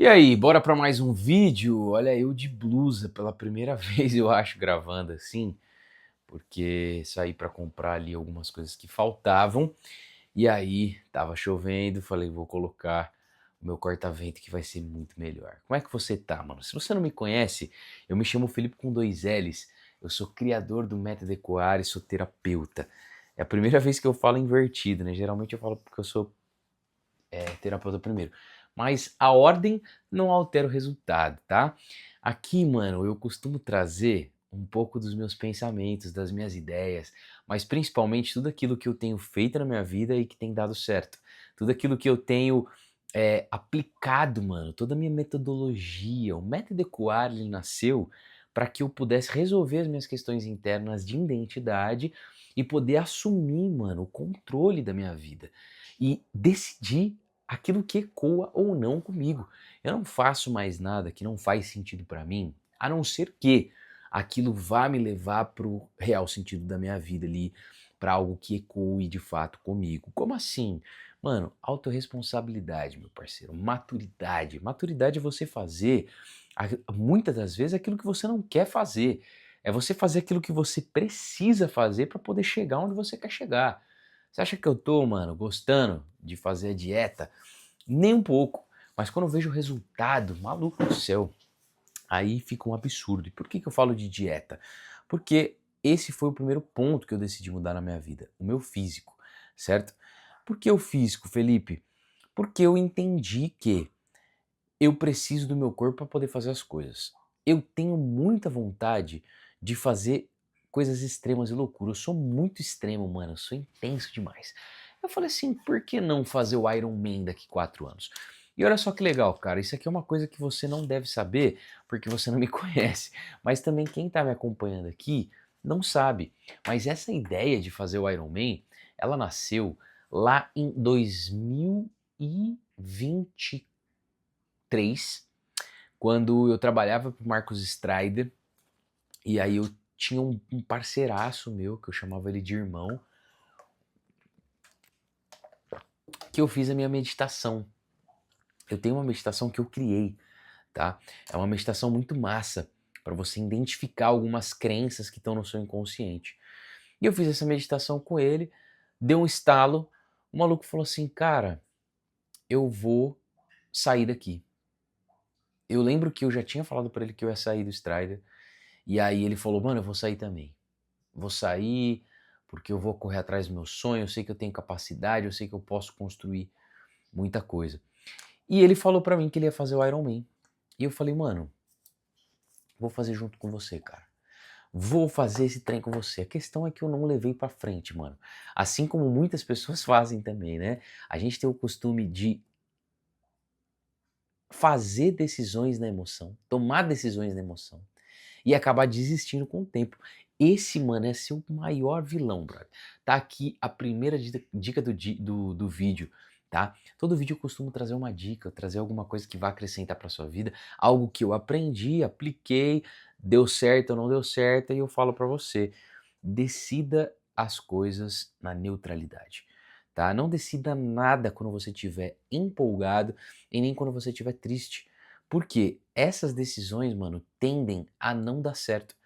E aí, bora para mais um vídeo? Olha, eu de blusa pela primeira vez, eu acho, gravando assim, porque saí para comprar ali algumas coisas que faltavam. E aí, tava chovendo, falei, vou colocar o meu corta-vento que vai ser muito melhor. Como é que você tá, mano? Se você não me conhece, eu me chamo Felipe com dois L's. Eu sou criador do Método Ecoar e sou terapeuta. É a primeira vez que eu falo invertido, né? Geralmente eu falo porque eu sou terapeuta primeiro. Mas a ordem não altera o resultado, tá? Aqui, mano, eu costumo trazer um pouco dos meus pensamentos, das minhas ideias, mas principalmente tudo aquilo que eu tenho feito na minha vida e que tem dado certo. Tudo aquilo que eu tenho aplicado, mano, toda a minha metodologia. O método Ecoar, ele nasceu para que eu pudesse resolver as minhas questões internas de identidade e poder assumir, mano, o controle da minha vida e decidir aquilo que ecoa ou não comigo. Eu não faço mais nada que não faz sentido para mim, a não ser que aquilo vá me levar pro real sentido da minha vida ali, para algo que ecoe de fato comigo. Como assim? Mano, autorresponsabilidade, meu parceiro, maturidade. Maturidade é você fazer, muitas das vezes, aquilo que você não quer fazer. É você fazer aquilo que você precisa fazer para poder chegar onde você quer chegar. Você acha que eu tô, mano, gostando de fazer a dieta? Nem um pouco. Mas quando eu vejo o resultado, maluco do céu, aí fica um absurdo. E por que eu falo de dieta? Porque esse foi o primeiro ponto que eu decidi mudar na minha vida, o meu físico, certo? Por que o físico, Felipe? Porque eu entendi que eu preciso do meu corpo para poder fazer as coisas. Eu tenho muita vontade de fazer coisas extremas e loucuras. Eu sou muito extremo, mano. Eu sou intenso demais. Eu falei assim, por que não fazer o Iron Man daqui 4 anos? E olha só que legal, cara. Isso aqui é uma coisa que você não deve saber porque você não me conhece. Mas também quem tá me acompanhando aqui não sabe. Mas essa ideia de fazer o Iron Man, ela nasceu lá em 2023, quando eu trabalhava pro Marcos Strider, e aí eu tinha um parceiraço meu, que eu chamava ele de irmão, que eu fiz a minha meditação. Eu tenho uma meditação que eu criei, tá? É uma meditação muito massa, para você identificar algumas crenças que estão no seu inconsciente. E eu fiz essa meditação com ele, deu um estalo, o maluco falou assim, cara, eu vou sair daqui. Eu lembro que eu já tinha falado para ele que eu ia sair do Strider, e aí ele falou, mano, eu vou sair também. Vou sair porque eu vou correr atrás do meu sonho, eu sei que eu tenho capacidade, eu sei que eu posso construir muita coisa. E ele falou pra mim que ele ia fazer o Iron Man. E eu falei, mano, vou fazer junto com você, cara. Vou fazer esse trem com você. A questão é que eu não levei pra frente, mano. Assim como muitas pessoas fazem também, né? A gente tem o costume de fazer decisões na emoção, tomar decisões na emoção e acabar desistindo com o tempo. Esse, mano, é seu maior vilão, brother. Tá aqui a primeira dica do vídeo, tá? Todo vídeo eu costumo trazer uma dica, trazer alguma coisa que vai acrescentar pra sua vida, algo que eu aprendi, apliquei, deu certo ou não deu certo, e eu falo pra você. Decida as coisas na neutralidade, tá? Não decida nada quando você estiver empolgado e nem quando você estiver triste. Porque essas decisões, mano, tendem a não dar certo.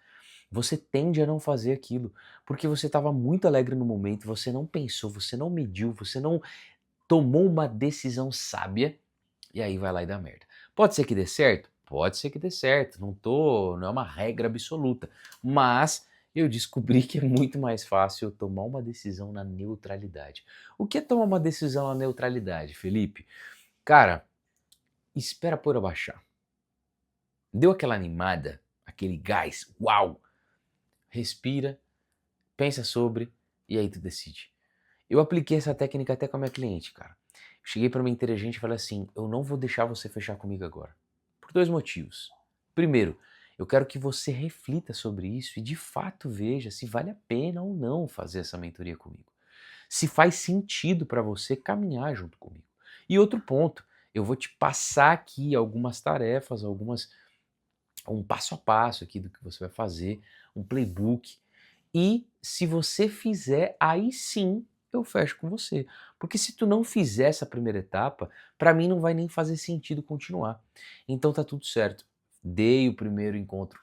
Você tende a não fazer aquilo, porque você estava muito alegre no momento, você não pensou, você não mediu, você não tomou uma decisão sábia, e aí vai lá e dá merda. Pode ser que dê certo? Pode ser que dê certo, não é uma regra absoluta, mas eu descobri que é muito mais fácil eu tomar uma decisão na neutralidade. O que é tomar uma decisão na neutralidade, Felipe? Cara, espera a poeira baixar. Deu aquela animada, aquele gás, uau! Respira, pensa sobre e aí tu decide. Eu apliquei essa técnica até com a minha cliente, cara. Eu cheguei para minha inteligente e falei assim: eu não vou deixar você fechar comigo agora. Por dois motivos. Primeiro, eu quero que você reflita sobre isso e de fato veja se vale a pena ou não fazer essa mentoria comigo. Se faz sentido para você caminhar junto comigo. E outro ponto, eu vou te passar aqui algumas tarefas, um passo a passo aqui do que você vai fazer, um playbook. E se você fizer, aí sim eu fecho com você. Porque se tu não fizer essa primeira etapa, pra mim não vai nem fazer sentido continuar. Então tá tudo certo. Dei o primeiro encontro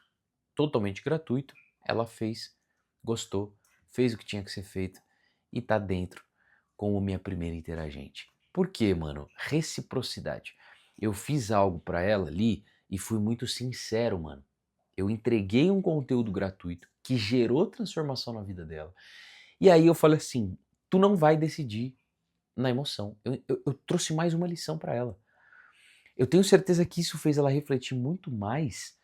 totalmente gratuito, ela fez, gostou, fez o que tinha que ser feito e tá dentro como minha primeira interagente. Por quê, mano? Reciprocidade. Eu fiz algo pra ela ali e fui muito sincero, mano. Eu entreguei um conteúdo gratuito que gerou transformação na vida dela. E aí eu falei assim: tu não vai decidir na emoção. Eu trouxe mais uma lição pra ela. Eu tenho certeza que isso fez ela refletir muito mais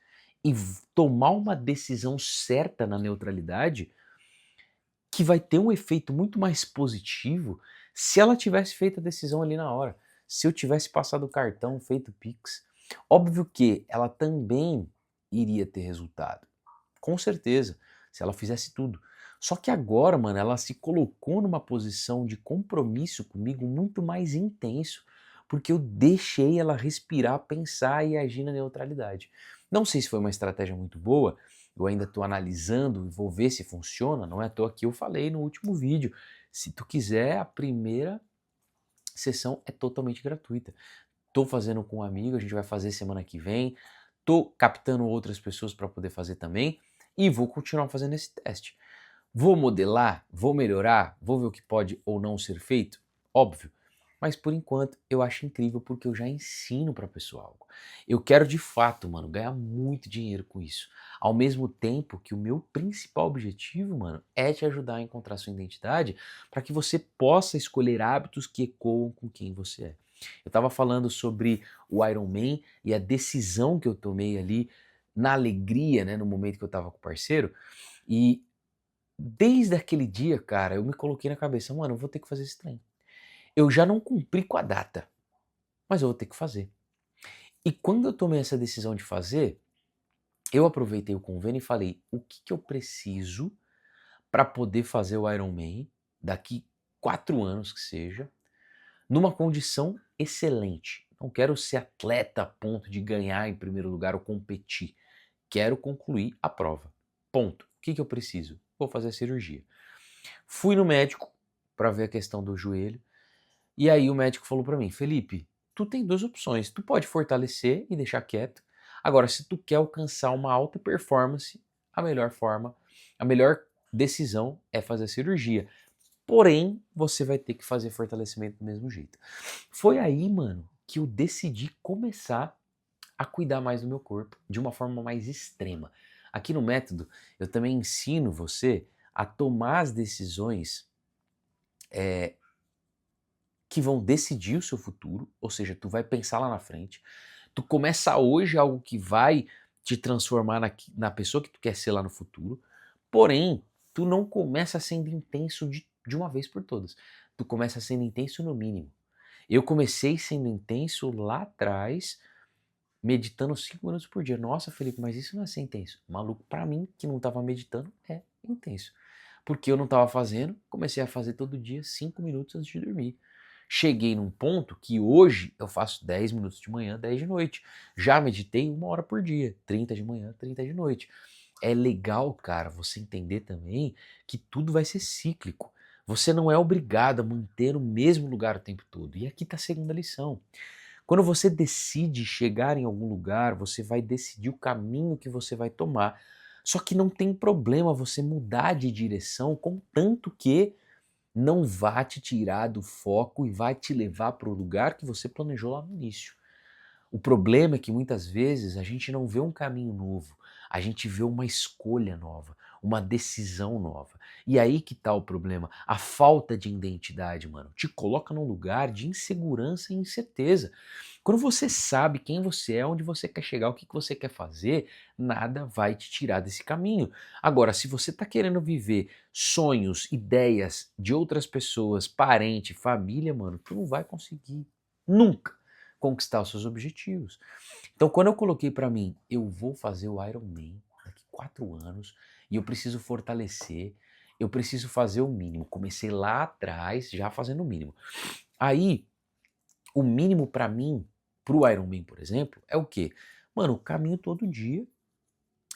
e tomar uma decisão certa na neutralidade que vai ter um efeito muito mais positivo se ela tivesse feito a decisão ali na hora. Se eu tivesse passado o cartão, feito o Pix. Óbvio que ela também iria ter resultado. Com certeza, se ela fizesse tudo. Só que agora, mano, ela se colocou numa posição de compromisso comigo muito mais intenso, porque eu deixei ela respirar, pensar e agir na neutralidade. Não sei se foi uma estratégia muito boa, eu ainda estou analisando e vou ver se funciona, não é à toa que eu falei no último vídeo. Se tu quiser, a primeira sessão é totalmente gratuita. Tô fazendo com um amigo, a gente vai fazer semana que vem. Tô captando outras pessoas para poder fazer também e vou continuar fazendo esse teste. Vou modelar, vou melhorar, vou ver o que pode ou não ser feito? Óbvio. Mas por enquanto eu acho incrível porque eu já ensino pra pessoa algo. Eu quero de fato, mano, ganhar muito dinheiro com isso. Ao mesmo tempo que o meu principal objetivo, mano, é te ajudar a encontrar sua identidade para que você possa escolher hábitos que ecoam com quem você é. Eu estava falando sobre o Iron Man e a decisão que eu tomei ali na alegria, né, no momento que eu estava com o parceiro, e desde aquele dia, cara, eu me coloquei na cabeça, mano, eu vou ter que fazer esse trem. Eu já não cumpri com a data, mas eu vou ter que fazer. E quando eu tomei essa decisão de fazer, eu aproveitei o convênio e falei, o que que eu preciso para poder fazer o Ironman daqui 4 anos que seja, numa condição excelente. Não quero ser atleta a ponto de ganhar em primeiro lugar ou competir. Quero concluir a prova. Ponto. O que que eu preciso? Vou fazer a cirurgia. Fui no médico para ver a questão do joelho. E aí o médico falou para mim, Felipe, tu tem duas opções. Tu pode fortalecer e deixar quieto. Agora, se tu quer alcançar uma alta performance, a melhor forma, a melhor decisão é fazer a cirurgia. Porém, você vai ter que fazer fortalecimento do mesmo jeito. Foi aí, mano, que eu decidi começar a cuidar mais do meu corpo de uma forma mais extrema. Aqui no método, eu também ensino você a tomar as decisões que vão decidir o seu futuro, ou seja, tu vai pensar lá na frente. Tu começa hoje algo que vai te transformar na pessoa que tu quer ser lá no futuro, porém, tu não começa sendo intenso de uma vez por todas. Tu começa sendo intenso no mínimo. Eu comecei sendo intenso lá atrás, meditando 5 minutos por dia. Nossa, Felipe, mas isso não é ser intenso. Maluco, pra mim, que não tava meditando, é intenso. Porque eu não tava fazendo, comecei a fazer todo dia 5 minutos antes de dormir. Cheguei num ponto que hoje eu faço 10 minutos de manhã, 10 de noite. Já meditei 1 hora por dia, 30 de manhã, 30 de noite. É legal, cara, você entender também que tudo vai ser cíclico. Você não é obrigado a manter o mesmo lugar o tempo todo. E aqui está a segunda lição. Quando você decide chegar em algum lugar, você vai decidir o caminho que você vai tomar. Só que não tem problema você mudar de direção, contanto que não vá te tirar do foco e vai te levar para o lugar que você planejou lá no início. O problema é que muitas vezes a gente não vê um caminho novo, a gente vê uma escolha nova, uma decisão nova. E aí que tá o problema, a falta de identidade, mano, te coloca num lugar de insegurança e incerteza. Quando você sabe quem você é, onde você quer chegar, o que você quer fazer, nada vai te tirar desse caminho. Agora, se você está querendo viver sonhos, ideias de outras pessoas, parente, família, mano, tu não vai conseguir nunca conquistar os seus objetivos. Então, quando eu coloquei para mim, eu vou fazer o Ironman daqui 4 anos e eu preciso fortalecer, eu preciso fazer o mínimo. Comecei lá atrás, já fazendo o mínimo. Aí, o mínimo para mim, pro Ironman, por exemplo, é o quê? Mano, eu caminho todo dia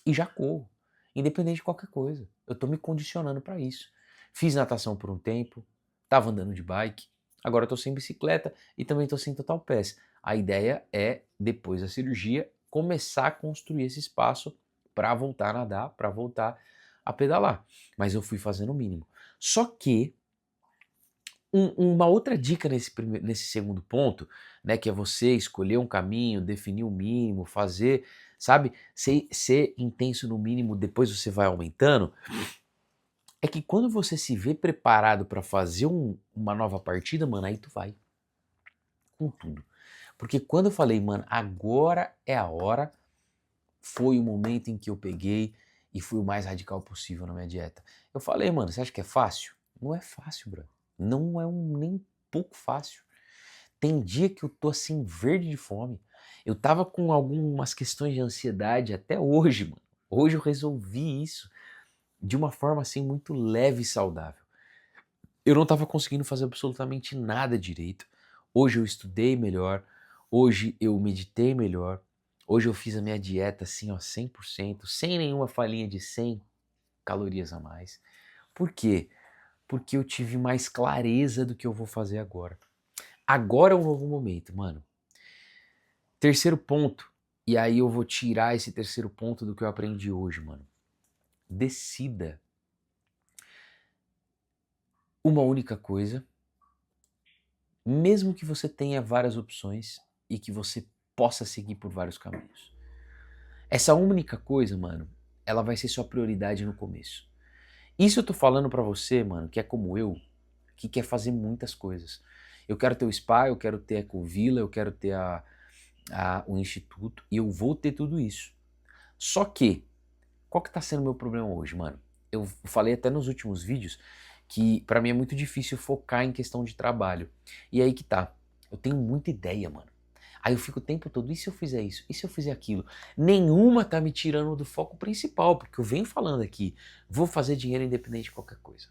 e já corro, independente de qualquer coisa. Eu tô me condicionando para isso. Fiz natação por um tempo, tava andando de bike, agora eu tô sem bicicleta e também tô sem Total Pass. A ideia é, depois da cirurgia, começar a construir esse espaço para voltar a nadar, para voltar a pedalar. Mas eu fui fazendo o mínimo. Só que uma outra dica nesse segundo ponto, né, que é você escolher um caminho, definir o mínimo, fazer, sabe, ser intenso no mínimo, depois você vai aumentando, é que quando você se vê preparado para fazer uma nova partida, mano, aí tu vai com tudo. Porque quando eu falei, mano, agora é a hora, foi o momento em que eu peguei e fui o mais radical possível na minha dieta. Eu falei, mano, você acha que é fácil? Não é fácil, bro. Não é nem um pouco fácil. Tem dia que eu tô assim, verde de fome. Eu tava com algumas questões de ansiedade até hoje, mano. Hoje eu resolvi isso de uma forma assim muito leve e saudável. Eu não tava conseguindo fazer absolutamente nada direito. Hoje eu estudei melhor, hoje eu meditei melhor, hoje eu fiz a minha dieta assim, ó, 100%, sem nenhuma falinha de 100 calorias a mais. Por quê? Porque eu tive mais clareza do que eu vou fazer agora. Agora é um novo momento, mano. Terceiro ponto, e aí eu vou tirar esse terceiro ponto do que eu aprendi hoje, mano. Decida uma única coisa, mesmo que você tenha várias opções e que você possa seguir por vários caminhos. Essa única coisa, mano, ela vai ser sua prioridade no começo. Isso eu tô falando pra você, mano, que é como eu, que quer fazer muitas coisas. Eu quero ter o spa, eu quero ter a Ecovila, eu quero ter o instituto, e eu vou ter tudo isso. Só que, qual que tá sendo o meu problema hoje, mano? Eu falei até nos últimos vídeos que pra mim é muito difícil focar em questão de trabalho. E aí que tá, eu tenho muita ideia, mano. Aí eu fico o tempo todo, e se eu fizer isso? E se eu fizer aquilo? Nenhuma tá me tirando do foco principal, porque eu venho falando aqui, vou fazer dinheiro independente de qualquer coisa.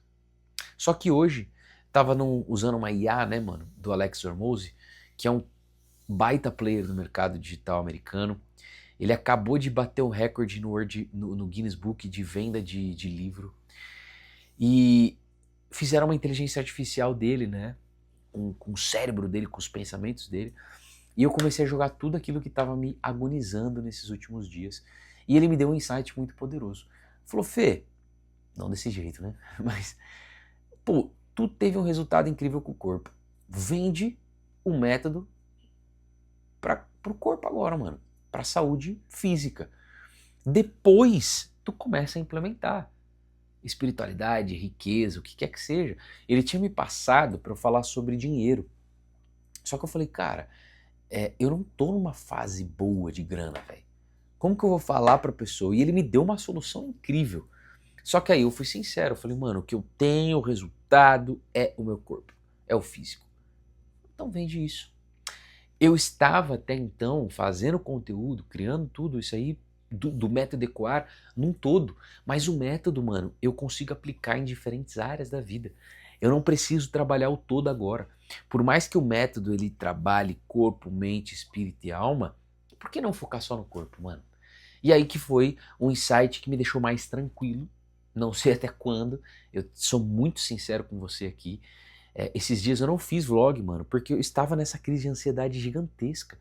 Só que hoje, tava usando uma IA, né, mano, do Alex Hormozi, que é um baita player do mercado digital americano. Ele acabou de bater o recorde no Guinness Book de venda de livro. E fizeram uma inteligência artificial dele, né? Com o cérebro dele, com os pensamentos dele. E eu comecei a jogar tudo aquilo que estava me agonizando nesses últimos dias. E ele me deu um insight muito poderoso. Falou, Fê, não desse jeito, né? Mas, pô, tu teve um resultado incrível com o corpo. Vende o método pro corpo agora, mano. Pra saúde física. Depois, tu começa a implementar espiritualidade, riqueza, o que quer que seja. Ele tinha me passado para eu falar sobre dinheiro. Só que eu falei, cara, eu não tô numa fase boa de grana, velho. Como que eu vou falar pra pessoa? E ele me deu uma solução incrível. Só que aí eu fui sincero, eu falei, mano, o que eu tenho, o resultado é o meu corpo, é o físico. Então vende isso. Eu estava até então fazendo conteúdo, criando tudo isso aí do método Ecoar num todo, mas o método, mano, eu consigo aplicar em diferentes áreas da vida. Eu não preciso trabalhar o todo agora. Por mais que o método ele trabalhe corpo, mente, espírito e alma, por que não focar só no corpo, mano? E aí que foi um insight que me deixou mais tranquilo. Não sei até quando, eu sou muito sincero com você aqui. Esses dias eu não fiz vlog, mano, porque eu estava nessa crise de ansiedade gigantesca.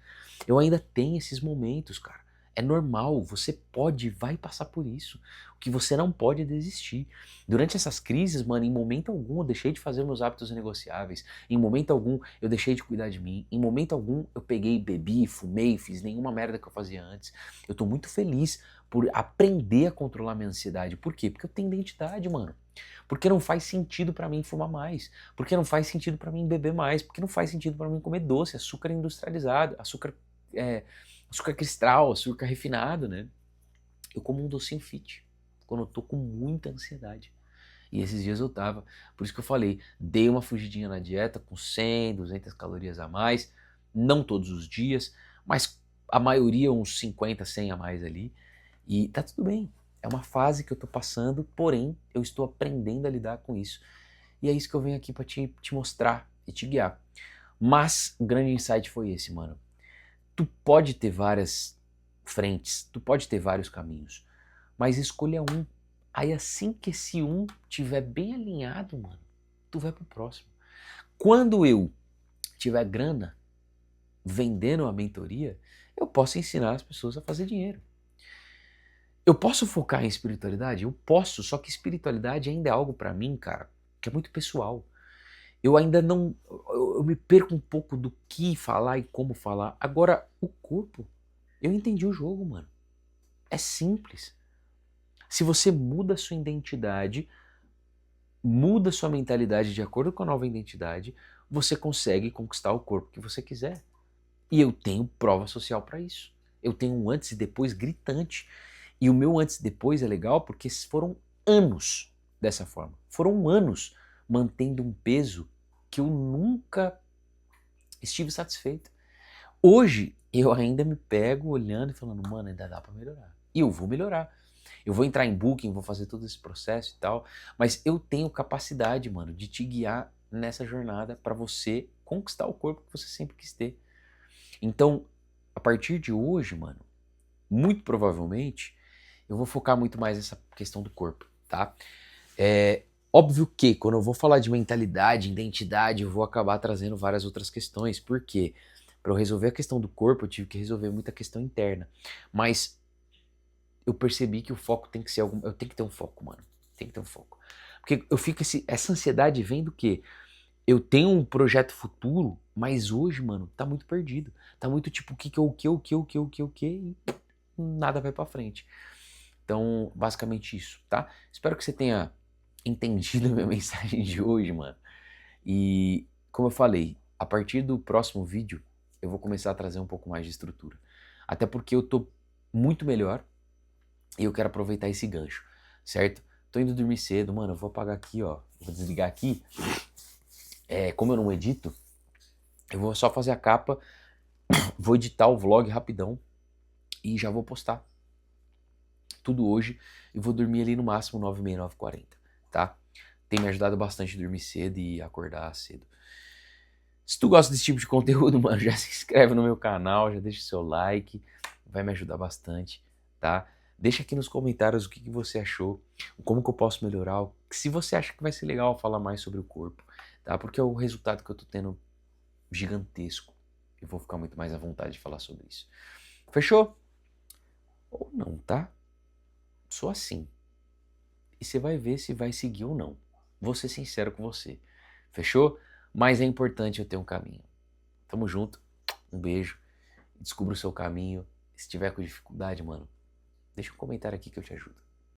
Eu ainda tenho esses momentos, cara. É normal, você vai passar por isso. O que você não pode é desistir. Durante essas crises, mano, em momento algum eu deixei de fazer meus hábitos negociáveis. Em momento algum eu deixei de cuidar de mim. Em momento algum eu peguei, bebi, fumei, fiz nenhuma merda que eu fazia antes. Eu tô muito feliz por aprender a controlar minha ansiedade. Por quê? Porque eu tenho identidade, mano. Porque não faz sentido pra mim fumar mais. Porque não faz sentido pra mim beber mais. Porque não faz sentido pra mim comer doce, açúcar industrializado, açúcar cristal, açúcar refinado, né? Eu como um docinho fit quando eu tô com muita ansiedade. E esses dias eu tava. Por isso que eu falei, dei uma fugidinha na dieta com 100, 200 calorias a mais. Não todos os dias, mas a maioria uns 50, 100 a mais ali. E tá tudo bem. É uma fase que eu tô passando, porém eu estou aprendendo a lidar com isso. E é isso que eu venho aqui pra te mostrar e te guiar. Mas o grande insight foi esse, mano. Tu pode ter várias frentes, tu pode ter vários caminhos, mas escolha um. Aí assim que esse um tiver bem alinhado, mano, tu vai pro próximo. Quando eu tiver grana vendendo a mentoria, eu posso ensinar as pessoas a fazer dinheiro. Eu posso focar em espiritualidade? Eu posso, só que espiritualidade ainda é algo pra mim, cara, que é muito pessoal. Eu ainda não. Eu me perco um pouco do que falar e como falar. Agora, o corpo, eu entendi o jogo, mano. É simples. Se você muda a sua identidade, muda a sua mentalidade de acordo com a nova identidade, você consegue conquistar o corpo que você quiser. E eu tenho prova social pra isso. Eu tenho um antes e depois gritante. E o meu antes e depois é legal porque foram anos dessa forma. Foram anos mantendo um peso que eu nunca estive satisfeito. Hoje eu ainda me pego olhando e falando, mano, ainda dá pra melhorar. E eu vou melhorar. Eu vou entrar em Booking, vou fazer todo esse processo e tal, mas eu tenho capacidade, mano, de te guiar nessa jornada pra você conquistar o corpo que você sempre quis ter. Então, a partir de hoje, mano, muito provavelmente eu vou focar muito mais nessa questão do corpo, tá? É óbvio que quando eu vou falar de mentalidade, identidade, eu vou acabar trazendo várias outras questões. Por quê? Para eu resolver a questão do corpo, eu tive que resolver muita questão interna. Mas eu percebi que o foco tem que ser algum. Eu tenho que ter um foco, mano. Tem que ter um foco. Porque eu fico essa ansiedade vem do quê? Eu tenho um projeto futuro, mas hoje, mano, tá muito perdido. Tá muito tipo, o que, e nada vai pra frente. Então, basicamente isso, tá? Espero que você tenha entendido a minha mensagem de hoje, mano. E, como eu falei, a partir do próximo vídeo, eu vou começar a trazer um pouco mais de estrutura. Até porque eu tô muito melhor e eu quero aproveitar esse gancho, certo? Tô indo dormir cedo, mano, eu vou apagar aqui, ó. Vou desligar aqui. Como eu não edito, eu vou só fazer a capa, vou editar o vlog rapidão e já vou postar tudo hoje e vou dormir ali no máximo 9h30, 9h40, tá? Tem me ajudado bastante a dormir cedo e acordar cedo. Se tu gosta desse tipo de conteúdo, mano, já se inscreve no meu canal, já deixa o seu like, vai me ajudar bastante, tá? Deixa aqui nos comentários o que você achou, como que eu posso melhorar, se você acha que vai ser legal falar mais sobre o corpo, tá? Porque é o resultado que eu tô tendo gigantesco. Eu vou ficar muito mais à vontade de falar sobre isso. Fechou? Ou não, tá? Sou assim. E você vai ver se vai seguir ou não. Vou ser sincero com você. Fechou? Mas é importante eu ter um caminho. Tamo junto. Um beijo. Descubra o seu caminho. Se tiver com dificuldade, mano, deixa um comentário aqui que eu te ajudo.